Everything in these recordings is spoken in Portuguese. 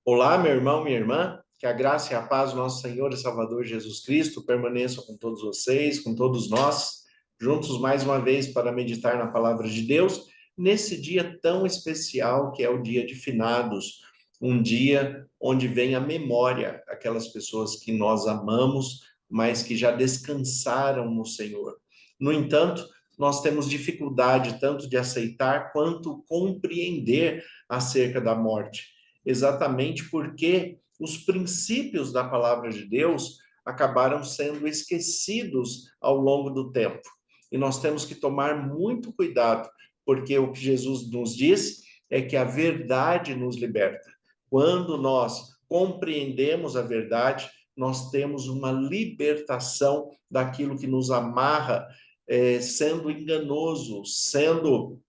Olá, meu irmão, minha irmã, que a graça e a paz do nosso Senhor e Salvador Jesus Cristo permaneçam com todos vocês, com todos nós, juntos mais uma vez para meditar na palavra de Deus, nesse dia tão especial que é o dia de finados, um dia onde vem a memória aquelas pessoas que nós amamos, mas que já descansaram no Senhor. No entanto, nós temos dificuldade tanto de aceitar quanto compreender acerca da morte, exatamente porque os princípios da palavra de Deus acabaram sendo esquecidos ao longo do tempo. E nós temos que tomar muito cuidado, porque o que Jesus nos diz é que a verdade nos liberta. Quando nós compreendemos a verdade, nós temos uma libertação daquilo que nos amarra, sendo enganoso, sendo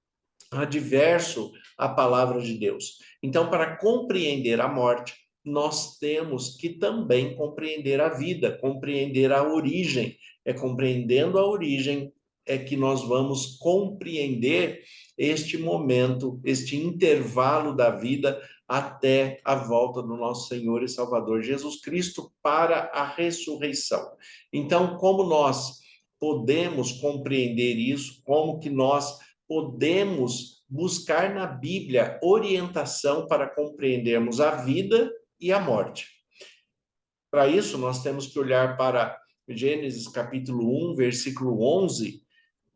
adverso à palavra de Deus. Então, para compreender a morte, nós temos que também compreender a vida, compreender a origem. É compreendendo a origem é que nós vamos compreender este momento, este intervalo da vida até a volta do nosso Senhor e Salvador Jesus Cristo para a ressurreição. Então, como nós podemos compreender isso? Como que nós podemos buscar na Bíblia orientação para compreendermos a vida e a morte? Para isso, nós temos que olhar para Gênesis capítulo 1, versículo 11,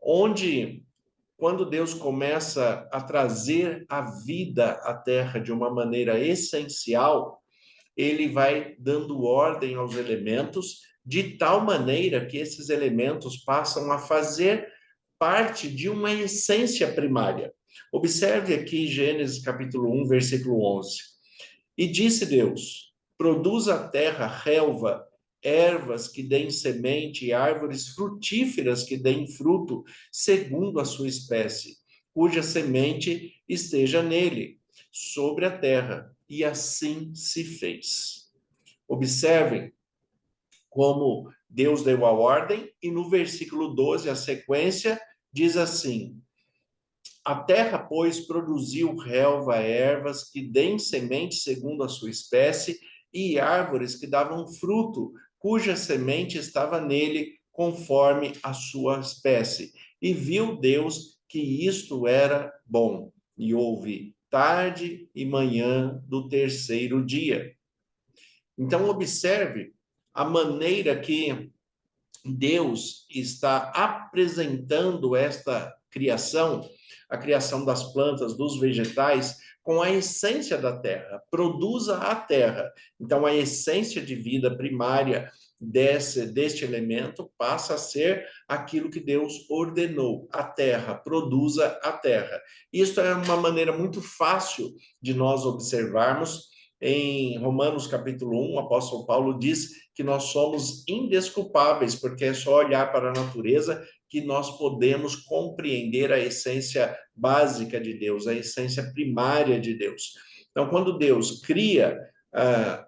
onde, quando Deus começa a trazer a vida à terra de uma maneira essencial, ele vai dando ordem aos elementos, de tal maneira que esses elementos passam a fazer parte de uma essência primária. Observe aqui Gênesis capítulo 1, versículo 11. E disse Deus: produz a terra relva, ervas que deem semente e árvores frutíferas que deem fruto, segundo a sua espécie, cuja semente esteja nele, sobre a terra. E assim se fez. Observem como Deus deu a ordem, e no versículo 12, a sequência, diz assim: a terra, pois, produziu relva, ervas que deem semente segundo a sua espécie, e árvores que davam fruto, cuja semente estava nele, conforme a sua espécie. E viu Deus que isto era bom. E houve tarde e manhã do terceiro dia. Então, observe a maneira que Deus está apresentando esta criação, a criação das plantas, dos vegetais, com a essência da terra. Produza a terra. Então, a essência de vida primária deste elemento passa a ser aquilo que Deus ordenou. A terra, produza a terra. Isso é uma maneira muito fácil de nós observarmos. Em Romanos capítulo 1, o apóstolo Paulo diz que nós somos indesculpáveis, porque é só olhar para a natureza que nós podemos compreender a essência básica de Deus, a essência primária de Deus. Então, quando Deus cria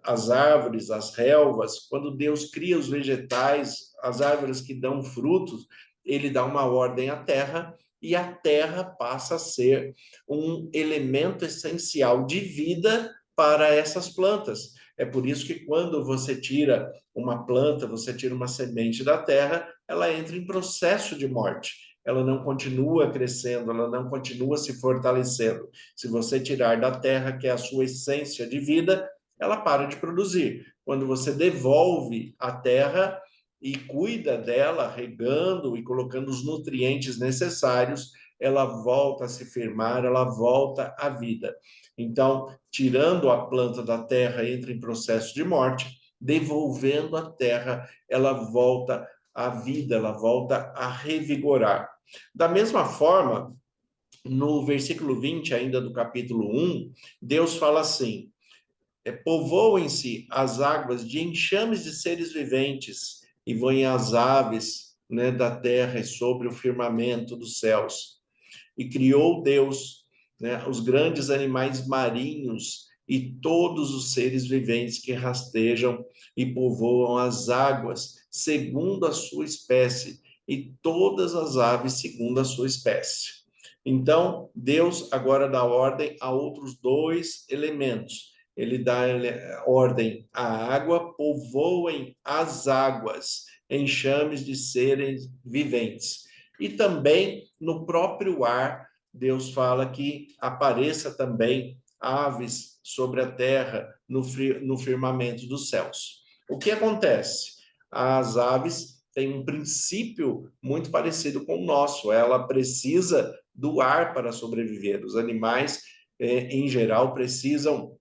as árvores, as relvas, quando Deus cria os vegetais, as árvores que dão frutos, ele dá uma ordem à terra, e a terra passa a ser um elemento essencial de vida para essas plantas. É por isso que quando você tira uma planta, você tira uma semente da terra, ela entra em processo de morte. Ela não continua crescendo, ela não continua se fortalecendo. Se você tirar da terra, que é a sua essência de vida, ela para de produzir. Quando você devolve a terra e cuida dela, regando e colocando os nutrientes necessários, ela volta a se firmar, ela volta à vida. Então, tirando a planta da terra, entra em processo de morte, devolvendo a terra, ela volta à vida, ela volta a revigorar. Da mesma forma, no versículo 20, ainda do capítulo 1, Deus fala assim: povoem-se as águas de enxames de seres viventes, e voem as aves, né, da terra e sobre o firmamento dos céus. E criou Deus, né, os grandes animais marinhos e todos os seres viventes que rastejam e povoam as águas, segundo a sua espécie, e todas as aves segundo a sua espécie. Então, Deus agora dá ordem a outros dois elementos. ele dá ordem à água, povoem as águas, enxames de seres viventes. E também no próprio ar, Deus fala que apareça também aves sobre a terra, no firmamento dos céus. O que acontece? As aves têm um princípio muito parecido com o nosso, ela precisa do ar para sobreviver. Os animais, em geral, precisam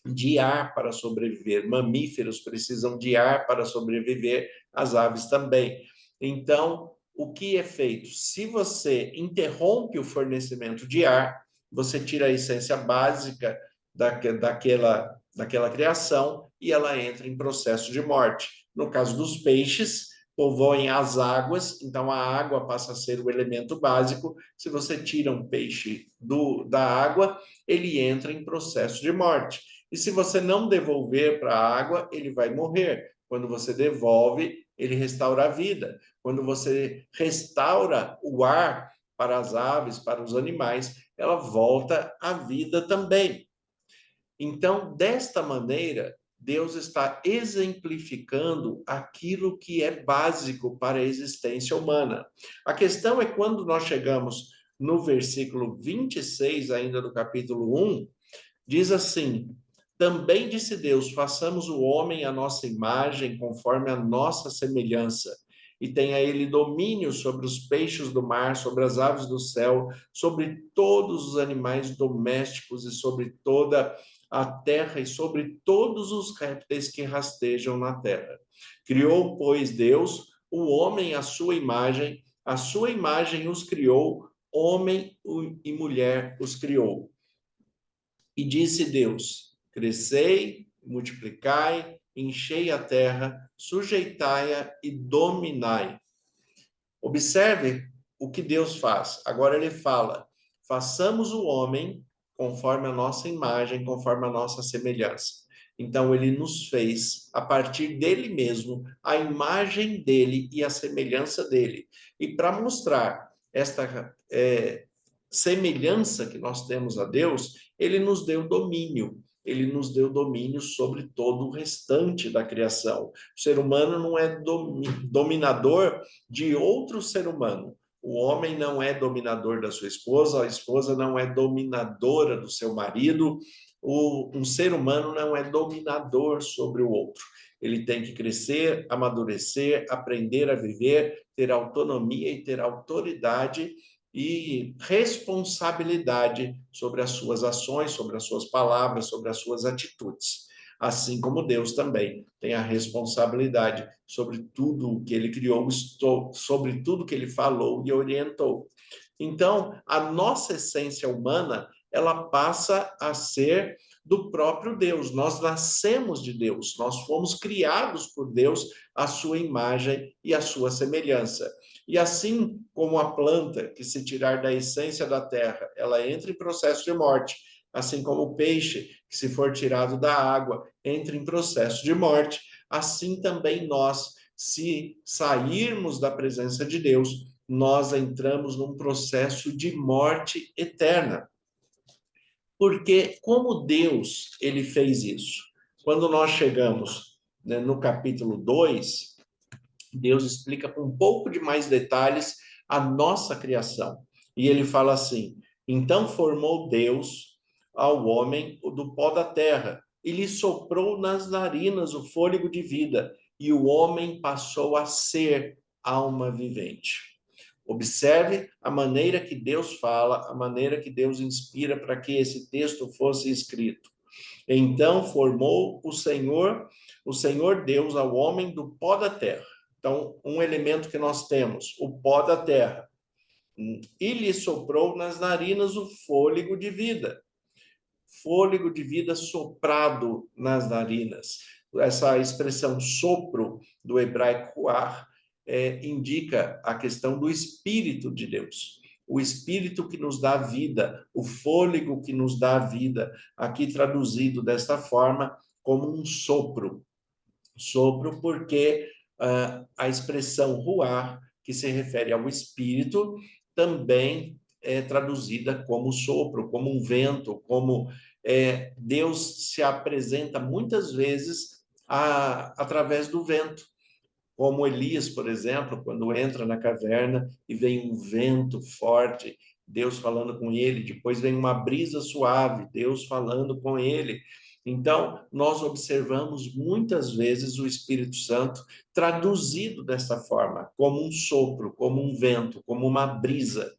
de ar para sobreviver. Mamíferos precisam de ar para sobreviver, as aves também. Então, o que é feito? Se você interrompe o fornecimento de ar, você tira a essência básica daquela criação e ela entra em processo de morte. No caso dos peixes, povoem as águas, então a água passa a ser o elemento básico. Se você tira um peixe da água, ele entra em processo de morte. E se você não devolver para a água, ele vai morrer. Quando você devolve, ele restaura a vida. Quando você restaura o ar para as aves, para os animais, ela volta à vida também. Então, desta maneira, Deus está exemplificando aquilo que é básico para a existência humana. A questão é quando nós chegamos no versículo 26, ainda do capítulo 1, diz assim: também disse Deus: façamos o homem à nossa imagem, conforme a nossa semelhança, e tenha ele domínio sobre os peixes do mar, sobre as aves do céu, sobre todos os animais domésticos e sobre toda a terra e sobre todos os répteis que rastejam na terra. Criou, pois, Deus o homem à sua imagem os criou, homem e mulher os criou. E disse Deus: crescei, multiplicai, enchei a terra, sujeitai-a e dominai. Observe o que Deus faz. Agora ele fala: façamos o homem conforme a nossa imagem, conforme a nossa semelhança. Então ele nos fez a partir dele mesmo, a imagem dele e a semelhança dele. E para mostrar esta semelhança que nós temos a Deus, ele nos deu domínio. Ele nos deu domínio sobre todo o restante da criação. O ser humano não é dominador de outro ser humano. O homem não é dominador da sua esposa, a esposa não é dominadora do seu marido, um ser humano não é dominador sobre o outro. Ele tem que crescer, amadurecer, aprender a viver, ter autonomia e ter autoridade e responsabilidade sobre as suas ações, sobre as suas palavras, sobre as suas atitudes. Assim como Deus também tem a responsabilidade sobre tudo o que ele criou, sobre tudo que ele falou e orientou. Então, a nossa essência humana, ela passa a ser do próprio Deus. Nós nascemos de Deus, nós fomos criados por Deus, à sua imagem e à sua semelhança. E assim como a planta que se tirar da essência da terra, ela entra em processo de morte, assim como o peixe que se for tirado da água, entra em processo de morte, assim também nós, se sairmos da presença de Deus, nós entramos num processo de morte eterna. Porque como Deus ele fez isso? Quando nós chegamos, né, no capítulo 2, Deus explica com um pouco de mais detalhes a nossa criação. E ele fala assim: então formou Deus ao homem do pó da terra e lhe soprou nas narinas o fôlego de vida, e o homem passou a ser alma vivente. Observe a maneira que Deus fala, a maneira que Deus inspira para que esse texto fosse escrito. Então formou o Senhor Deus ao homem do pó da terra. Então, um elemento que nós temos, o pó da terra. E lhe soprou nas narinas o fôlego de vida. Fôlego de vida soprado nas narinas. Essa expressão sopro, do hebraico ruach, indica a questão do Espírito de Deus. O Espírito que nos dá vida, o fôlego que nos dá vida, aqui traduzido desta forma, como um sopro. Sopro porque a expressão ruach, que se refere ao Espírito, também é traduzida como sopro, como um vento, como Deus se apresenta muitas vezes através do vento, como Elias, por exemplo, quando entra na caverna e vem um vento forte, Deus falando com ele, depois vem uma brisa suave, Deus falando com ele. Então, nós observamos muitas vezes o Espírito Santo traduzido dessa forma, como um sopro, como um vento, como uma brisa.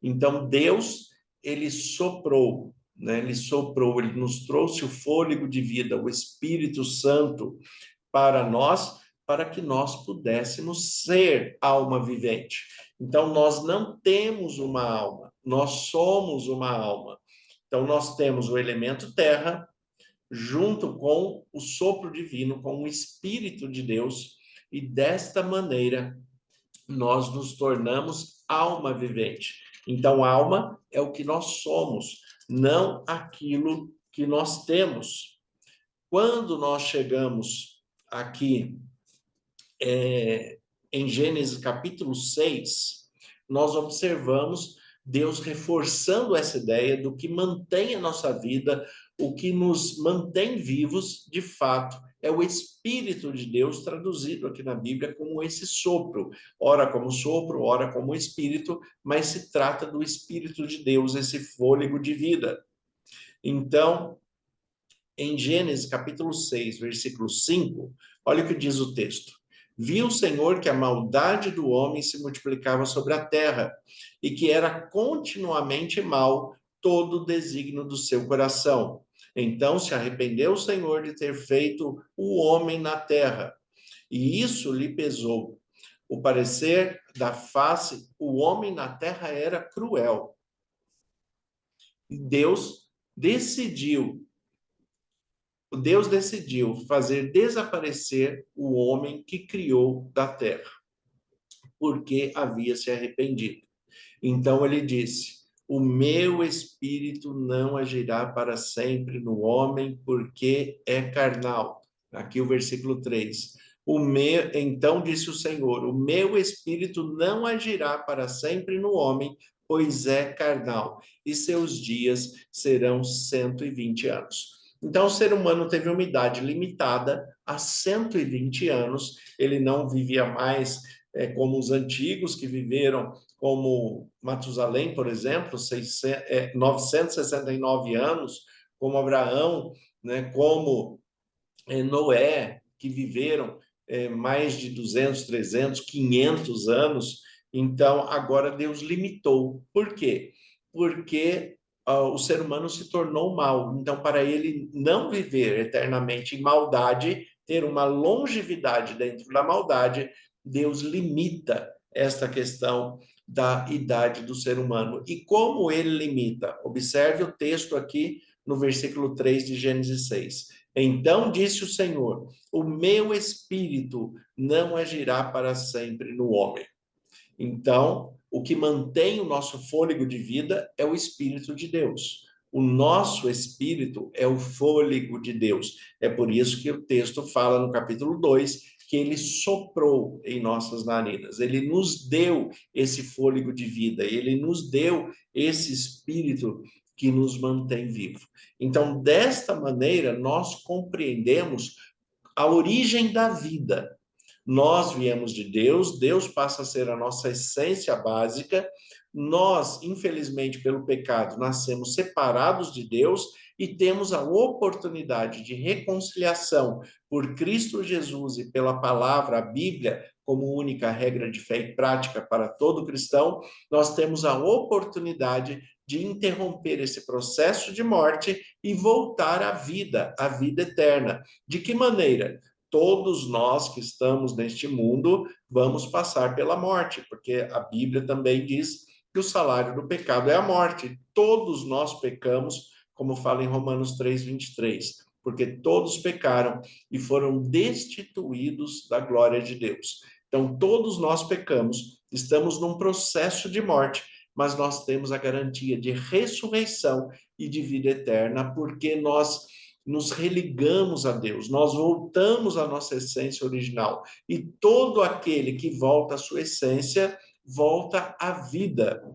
Então, Deus, ele soprou, né? Ele soprou, ele nos trouxe o fôlego de vida, o Espírito Santo para nós, para que nós pudéssemos ser alma vivente. Então, nós não temos uma alma, nós somos uma alma. Então, nós temos o elemento terra, junto com o sopro divino, com o Espírito de Deus, e desta maneira nós nos tornamos alma vivente. Então, alma é o que nós somos, não aquilo que nós temos. Quando nós chegamos aqui em Gênesis capítulo 6, nós observamos Deus reforçando essa ideia do que mantém a nossa vida, o que nos mantém vivos, de fato, é o Espírito de Deus, traduzido aqui na Bíblia como esse sopro, ora como sopro, ora como Espírito, mas se trata do Espírito de Deus, esse fôlego de vida. Então, em Gênesis capítulo 6, versículo 5, olha o que diz o texto. Viu o Senhor que a maldade do homem se multiplicava sobre a terra e que era continuamente mal todo o desígnio do seu coração. Então se arrependeu o Senhor de ter feito o homem na terra, e isso lhe pesou. O parecer da face, o homem na terra era cruel. Deus decidiu fazer desaparecer o homem que criou da terra, porque havia se arrependido. Então ele disse: o meu espírito não agirá para sempre no homem, porque é carnal. Aqui o versículo 3. Então disse o Senhor: o meu espírito não agirá para sempre no homem, pois é carnal, e seus dias serão 120 anos. Então, o ser humano teve uma idade limitada a 120 anos, ele não vivia mais como os antigos que viveram, como Matusalém, por exemplo, 969 anos, como Abraão, né, como Noé, que viveram mais de 200, 300, 500 anos. Então, agora Deus limitou. Por quê? Porque o ser humano se tornou mal. Então, para ele não viver eternamente em maldade, ter uma longevidade dentro da maldade, Deus limita esta questão da idade do ser humano. E como ele limita? Observe o texto aqui no versículo 3 de Gênesis 6. Então disse o Senhor: o meu espírito não agirá para sempre no homem. Então, o que mantém o nosso fôlego de vida é o Espírito de Deus. O nosso espírito é o fôlego de Deus. É por isso que o texto fala no capítulo 2 que ele soprou em nossas narinas. Ele nos deu esse fôlego de vida, ele nos deu esse espírito que nos mantém vivo. Então, desta maneira, nós compreendemos a origem da vida. Nós viemos de Deus, Deus passa a ser a nossa essência básica. Nós, infelizmente, pelo pecado, nascemos separados de Deus e temos a oportunidade de reconciliação por Cristo Jesus e pela palavra, a Bíblia, como única regra de fé e prática para todo cristão. Nós temos a oportunidade de interromper esse processo de morte e voltar à vida eterna. De que maneira? Todos nós que estamos neste mundo vamos passar pela morte, porque a Bíblia também diz que o salário do pecado é a morte. Todos nós pecamos, como fala em Romanos 3:23, porque todos pecaram e foram destituídos da glória de Deus. Então, todos nós pecamos, estamos num processo de morte, mas nós temos a garantia de ressurreição e de vida eterna, porque nós nos religamos a Deus, nós voltamos à nossa essência original. E todo aquele que volta à sua essência, volta à vida.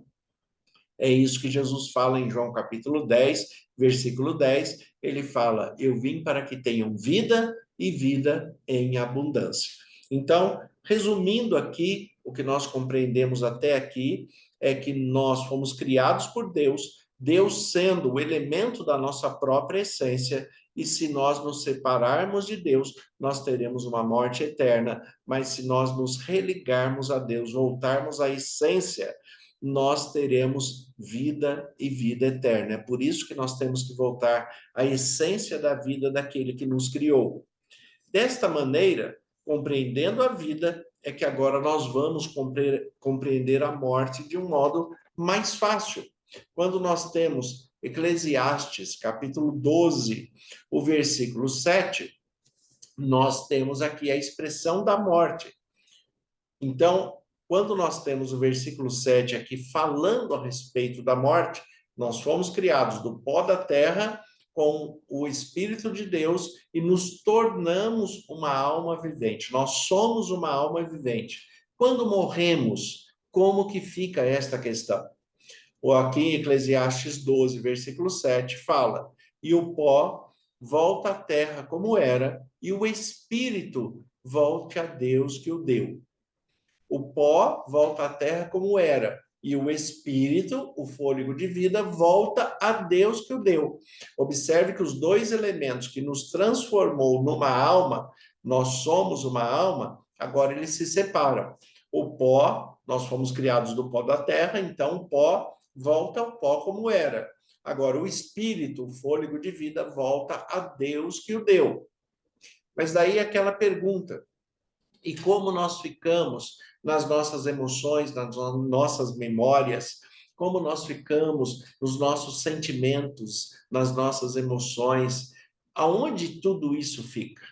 É isso que Jesus fala em João capítulo 10, versículo 10, ele fala: eu vim para que tenham vida e vida em abundância. Então, resumindo aqui, o que nós compreendemos até aqui é que nós fomos criados por Deus, Deus sendo o elemento da nossa própria essência, e se nós nos separarmos de Deus, nós teremos uma morte eterna, mas se nós nos religarmos a Deus, voltarmos à essência, nós teremos vida e vida eterna. É por isso que nós temos que voltar à essência da vida daquele que nos criou. Desta maneira, compreendendo a vida, é que agora nós vamos compreender a morte de um modo mais fácil. Quando nós temos Eclesiastes, capítulo 12, o versículo 7, nós temos aqui a expressão da morte. Então, quando nós temos o versículo 7 aqui falando a respeito da morte, nós fomos criados do pó da terra com o Espírito de Deus e nos tornamos uma alma vivente. Nós somos uma alma vivente. Quando morremos, como que fica esta questão? Ou aqui em Eclesiastes 12, versículo 7, fala: e o pó volta à terra como era, e o Espírito volte a Deus que o deu. O pó volta à terra como era, e o espírito, o fôlego de vida, volta a Deus que o deu. Observe que os dois elementos que nos transformou numa alma, nós somos uma alma, agora eles se separam. O pó, nós fomos criados do pó da terra, então o pó volta ao pó como era. Agora, o espírito, o fôlego de vida, volta a Deus que o deu. Mas daí aquela pergunta: e como nós ficamos nas nossas emoções, nas nossas memórias, como nós ficamos nos nossos sentimentos, nas nossas emoções, aonde tudo isso fica?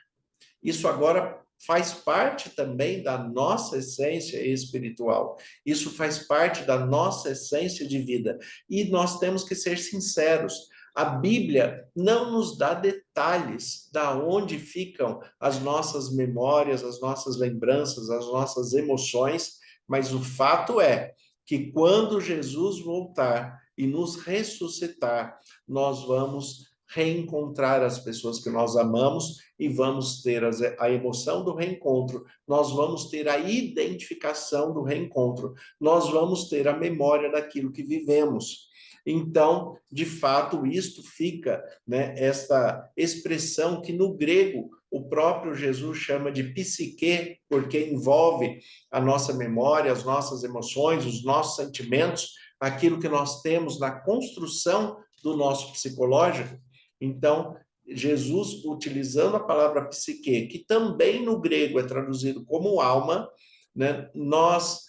Isso agora faz parte também da nossa essência espiritual. Isso faz parte da nossa essência de vida. E nós temos que ser sinceros. A Bíblia não nos dá detalhes da onde ficam as nossas memórias, as nossas lembranças, as nossas emoções, mas o fato é que quando Jesus voltar e nos ressuscitar, nós vamos reencontrar as pessoas que nós amamos e vamos ter a emoção do reencontro, nós vamos ter a identificação do reencontro, nós vamos ter a memória daquilo que vivemos. Então, de fato, isto fica, né, esta expressão que no grego o próprio Jesus chama de psique, porque envolve a nossa memória, as nossas emoções, os nossos sentimentos, aquilo que nós temos na construção do nosso psicológico. Então, Jesus, utilizando a palavra psique, que também no grego é traduzido como alma, né, nós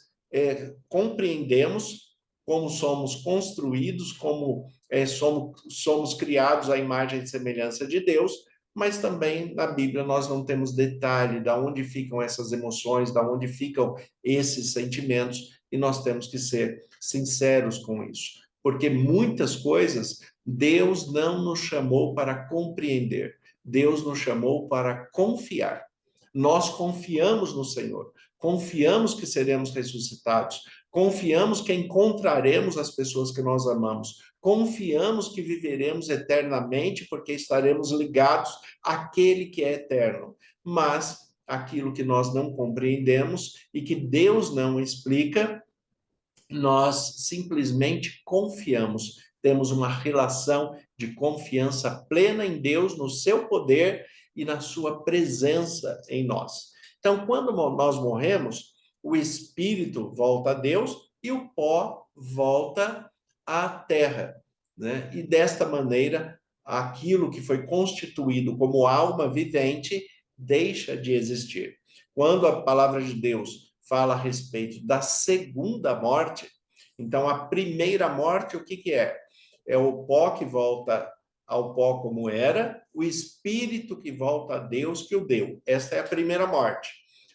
compreendemos como somos construídos, como somos criados à imagem e semelhança de Deus, mas também na Bíblia nós não temos detalhe de onde ficam essas emoções, de onde ficam esses sentimentos, e nós temos que ser sinceros com isso, porque muitas coisas Deus não nos chamou para compreender, Deus nos chamou para confiar. Nós confiamos no Senhor, confiamos que seremos ressuscitados, confiamos que encontraremos as pessoas que nós amamos, confiamos que viveremos eternamente porque estaremos ligados àquele que é eterno. Mas aquilo que nós não compreendemos e que Deus não explica, nós simplesmente confiamos. Temos uma relação de confiança plena em Deus, no seu poder e na sua presença em nós. Então, quando nós morremos, o espírito volta a Deus e o pó volta à terra, né? E desta maneira, aquilo que foi constituído como alma vivente deixa de existir. Quando a palavra de Deus fala a respeito da segunda morte, então a primeira morte, o que que é? É o pó que volta ao pó como era, o espírito que volta a Deus que o deu. Esta é a primeira morte.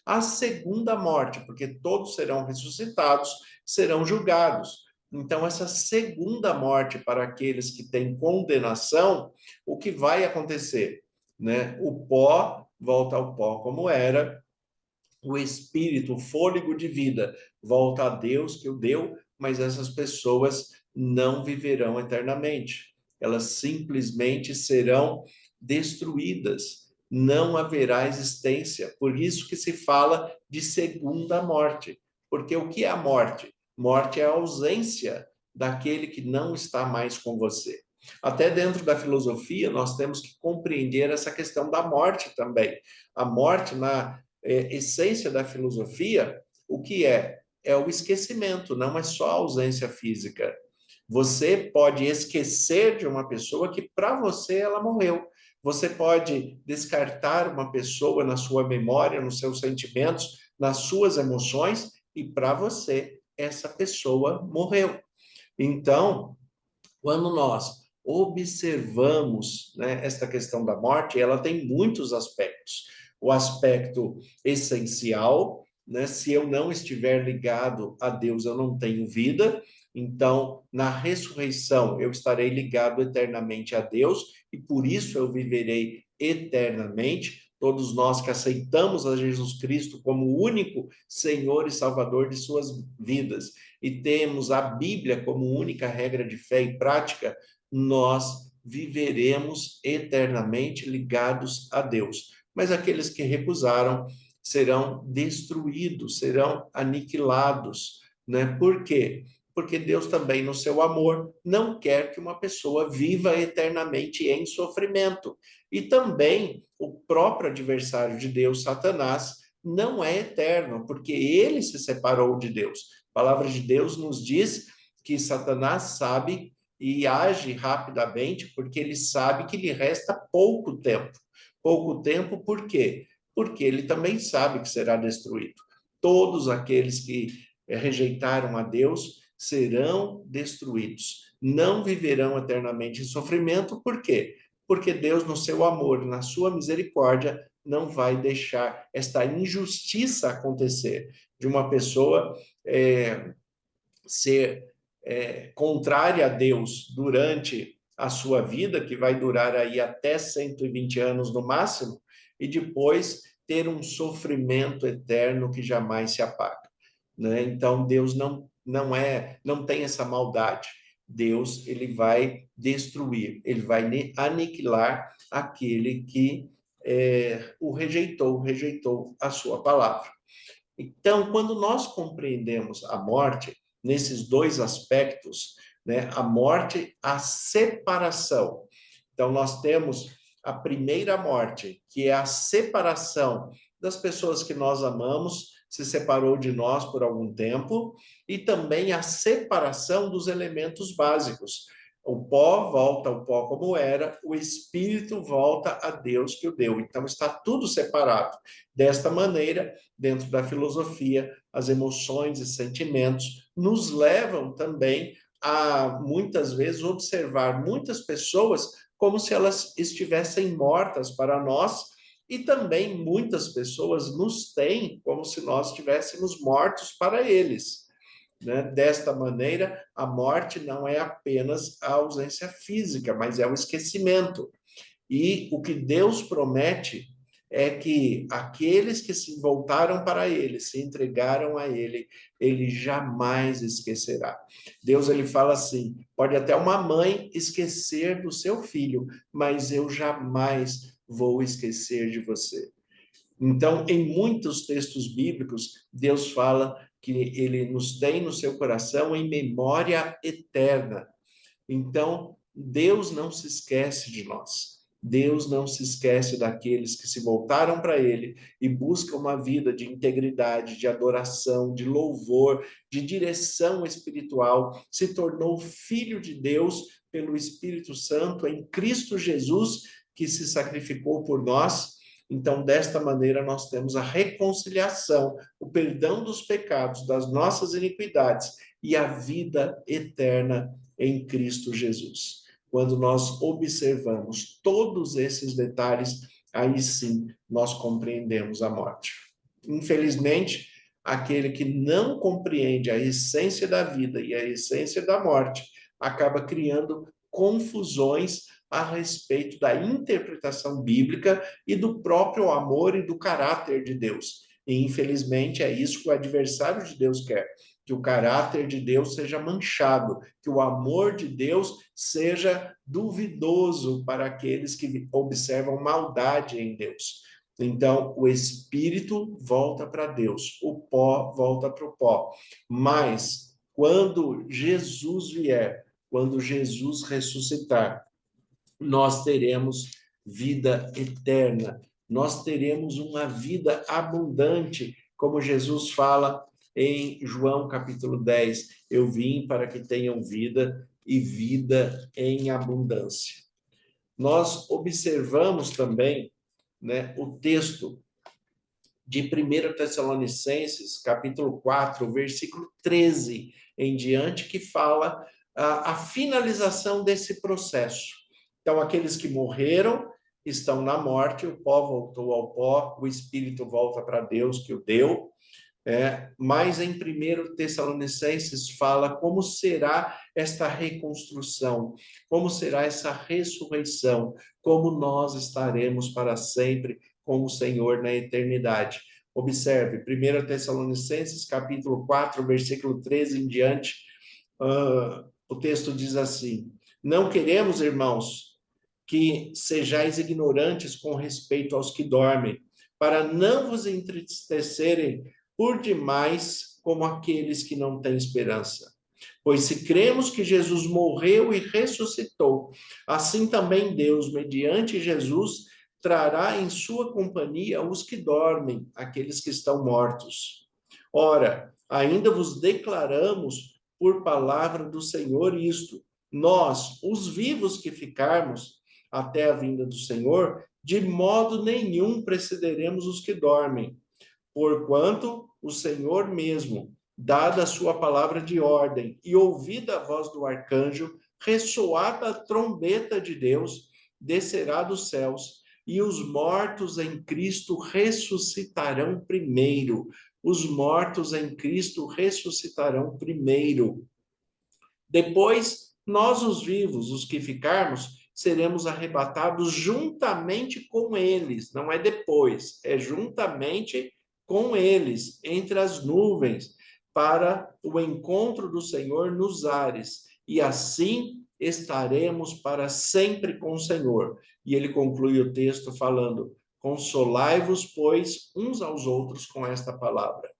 A segunda morte, porque todos serão ressuscitados, serão julgados. Então, essa segunda morte para aqueles que têm condenação, o que vai acontecer? Né? O pó volta ao pó como era, o espírito, o fôlego de vida volta a Deus que o deu, mas essas pessoas não viverão eternamente. elas simplesmente serão destruídas. Não haverá existência. Por isso que se fala de segunda morte. Porque o que é a morte? Morte é a ausência daquele que não está mais com você. Até dentro da filosofia, nós temos que compreender essa questão da morte também. A morte, na essência da filosofia, o que é? É o esquecimento, não é só a ausência física. Você pode esquecer de uma pessoa que para você ela morreu. Você pode descartar uma pessoa na sua memória, nos seus sentimentos, nas suas emoções, e para você essa pessoa morreu. Então, quando nós observamos, né, esta questão da morte, ela tem muitos aspectos. O aspecto essencial, né, se eu não estiver ligado a Deus, eu não tenho vida. Então, na ressurreição, eu estarei ligado eternamente a Deus e por isso eu viverei eternamente. Todos nós que aceitamos a Jesus Cristo como o único Senhor e Salvador de suas vidas e temos a Bíblia como única regra de fé e prática, nós viveremos eternamente ligados a Deus. Mas aqueles que recusaram serão destruídos, serão aniquilados, né? Por quê? Porque Deus também, no seu amor, não quer que uma pessoa viva eternamente em sofrimento. E também o próprio adversário de Deus, Satanás, não é eterno, porque ele se separou de Deus. A palavra de Deus nos diz que Satanás sabe e age rapidamente, porque ele sabe que lhe resta pouco tempo. Pouco tempo por quê? Porque ele também sabe que será destruído. Todos aqueles que rejeitaram a Deus serão destruídos. Não viverão eternamente em sofrimento, por quê? Porque Deus, no seu amor, na sua misericórdia, não vai deixar esta injustiça acontecer de uma pessoa ser contrária a Deus durante a sua vida, que vai durar aí até 120 anos no máximo, e depois ter um sofrimento eterno que jamais se apaga, né? Então Deus não tem essa maldade. Deus, ele vai destruir, ele vai aniquilar aquele que rejeitou a sua palavra. Então, quando nós compreendemos a morte nesses dois aspectos, né, a morte, a separação. Então, nós temos a primeira morte, que é a separação das pessoas que nós amamos, se separou de nós por algum tempo, e também a separação dos elementos básicos. O pó volta ao pó como era, o espírito volta a Deus que o deu. Então, está tudo separado. Desta maneira, dentro da filosofia, as emoções e sentimentos nos levam também a, muitas vezes, observar muitas pessoas como se elas estivessem mortas para nós, e também muitas pessoas nos têm como se nós estivéssemos mortos para eles, né? Desta maneira, a morte não é apenas a ausência física, mas é o esquecimento. E o que Deus promete é que aqueles que se voltaram para ele, se entregaram a ele, ele jamais esquecerá. Deus, ele fala assim: pode até uma mãe esquecer do seu filho, mas eu jamais vou esquecer de você. Então, em muitos textos bíblicos, Deus fala que ele nos tem no seu coração em memória eterna. Então, Deus não se esquece de nós. Deus não se esquece daqueles que se voltaram para ele e buscam uma vida de integridade, de adoração, de louvor, de direção espiritual. Se tornou filho de Deus pelo Espírito Santo em Cristo Jesus, que se sacrificou por nós. Então, desta maneira, nós temos a reconciliação, o perdão dos pecados, das nossas iniquidades e a vida eterna em Cristo Jesus. Quando nós observamos todos esses detalhes, aí sim nós compreendemos a morte. Infelizmente, aquele que não compreende a essência da vida e a essência da morte acaba criando confusões a respeito da interpretação bíblica e do próprio amor e do caráter de Deus. E, infelizmente, é isso que o adversário de Deus quer, que o caráter de Deus seja manchado, que o amor de Deus seja duvidoso para aqueles que observam maldade em Deus. Então, o espírito volta para Deus, o pó volta para o pó. Mas, quando Jesus vier, quando Jesus ressuscitar, nós teremos vida eterna, nós teremos uma vida abundante, como Jesus fala em João capítulo 10, eu vim para que tenham vida e vida em abundância. Nós observamos também, né, o texto de 1 Tessalonicenses, capítulo 4, versículo 13 em diante, que fala a finalização desse processo. Então, aqueles que morreram estão na morte, o pó voltou ao pó, o espírito volta para Deus que o deu. Mas em 1 Tessalonicenses fala como será esta reconstrução, como será essa ressurreição, como nós estaremos para sempre com o Senhor na eternidade. Observe, 1 Tessalonicenses, capítulo 4, versículo 13 em diante, o texto diz assim: não queremos, irmãos, que sejais ignorantes com respeito aos que dormem, para não vos entristecerem por demais como aqueles que não têm esperança. Pois se cremos que Jesus morreu e ressuscitou, assim também Deus, mediante Jesus, trará em sua companhia os que dormem, aqueles que estão mortos. Ora, ainda vos declaramos por palavra do Senhor isto: nós, os vivos que ficarmos até a vinda do Senhor, de modo nenhum precederemos os que dormem. Porquanto o Senhor mesmo, dada a sua palavra de ordem e ouvida a voz do arcanjo, ressoada a trombeta de Deus, descerá dos céus, e os mortos em Cristo ressuscitarão primeiro. Os mortos em Cristo ressuscitarão primeiro. Depois, nós, os vivos, os que ficarmos, seremos arrebatados juntamente com eles. Não é depois, é juntamente com eles, entre as nuvens, para o encontro do Senhor nos ares. E assim estaremos para sempre com o Senhor. E ele conclui o texto falando: consolai-vos, pois, uns aos outros com esta palavra.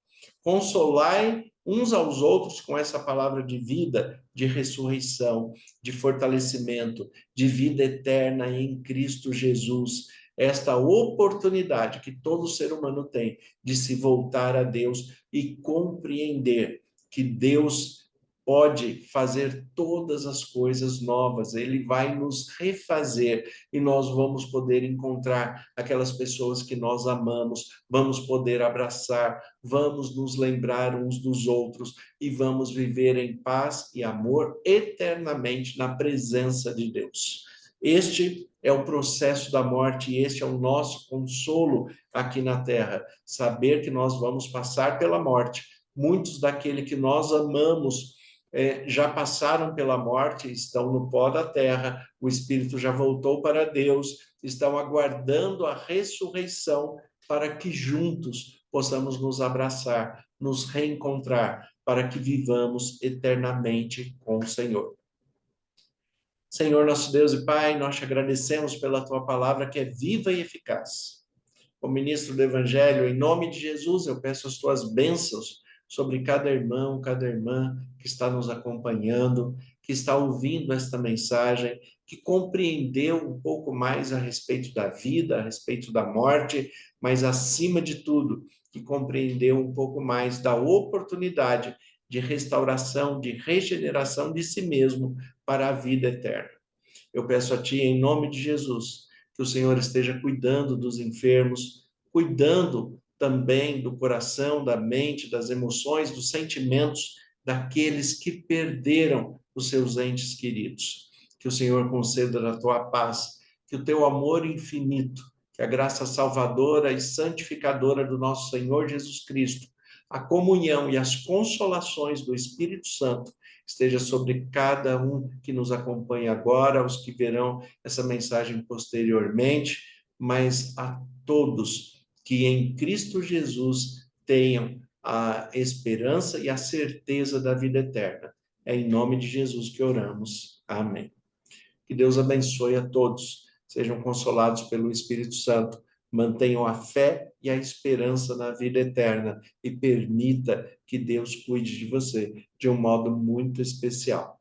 Consolai uns aos outros com essa palavra de vida, de ressurreição, de fortalecimento, de vida eterna em Cristo Jesus. Esta oportunidade que todo ser humano tem de se voltar a Deus e compreender que Deus pode fazer todas as coisas novas, ele vai nos refazer e nós vamos poder encontrar aquelas pessoas que nós amamos, vamos poder abraçar, vamos nos lembrar uns dos outros e vamos viver em paz e amor eternamente na presença de Deus. Este é o processo da morte e este é o nosso consolo aqui na terra, saber que nós vamos passar pela morte. Muitos daqueles que nós amamos já passaram pela morte, estão no pó da terra, o espírito já voltou para Deus, estão aguardando a ressurreição para que juntos possamos nos abraçar, nos reencontrar, para que vivamos eternamente com o Senhor. Senhor, nosso Deus e Pai, nós te agradecemos pela tua palavra que é viva e eficaz. Como ministro do Evangelho, em nome de Jesus, eu peço as tuas bênçãos sobre cada irmão, cada irmã que está nos acompanhando, que está ouvindo esta mensagem, que compreendeu um pouco mais a respeito da vida, a respeito da morte, mas acima de tudo, que compreendeu um pouco mais da oportunidade de restauração, de regeneração de si mesmo para a vida eterna. Eu peço a Ti, em nome de Jesus, que o Senhor esteja cuidando dos enfermos, cuidando também do coração, da mente, das emoções, dos sentimentos daqueles que perderam os seus entes queridos. Que o Senhor conceda a Tua paz, que o Teu amor infinito, que a graça salvadora e santificadora do nosso Senhor Jesus Cristo, a comunhão e as consolações do Espírito Santo esteja sobre cada um que nos acompanha agora, os que verão essa mensagem posteriormente, mas a todos que em Cristo Jesus tenham a esperança e a certeza da vida eterna. É em nome de Jesus que oramos. Amém. Que Deus abençoe a todos. Sejam consolados pelo Espírito Santo. Mantenham a fé e a esperança na vida eterna e permita que Deus cuide de você de um modo muito especial.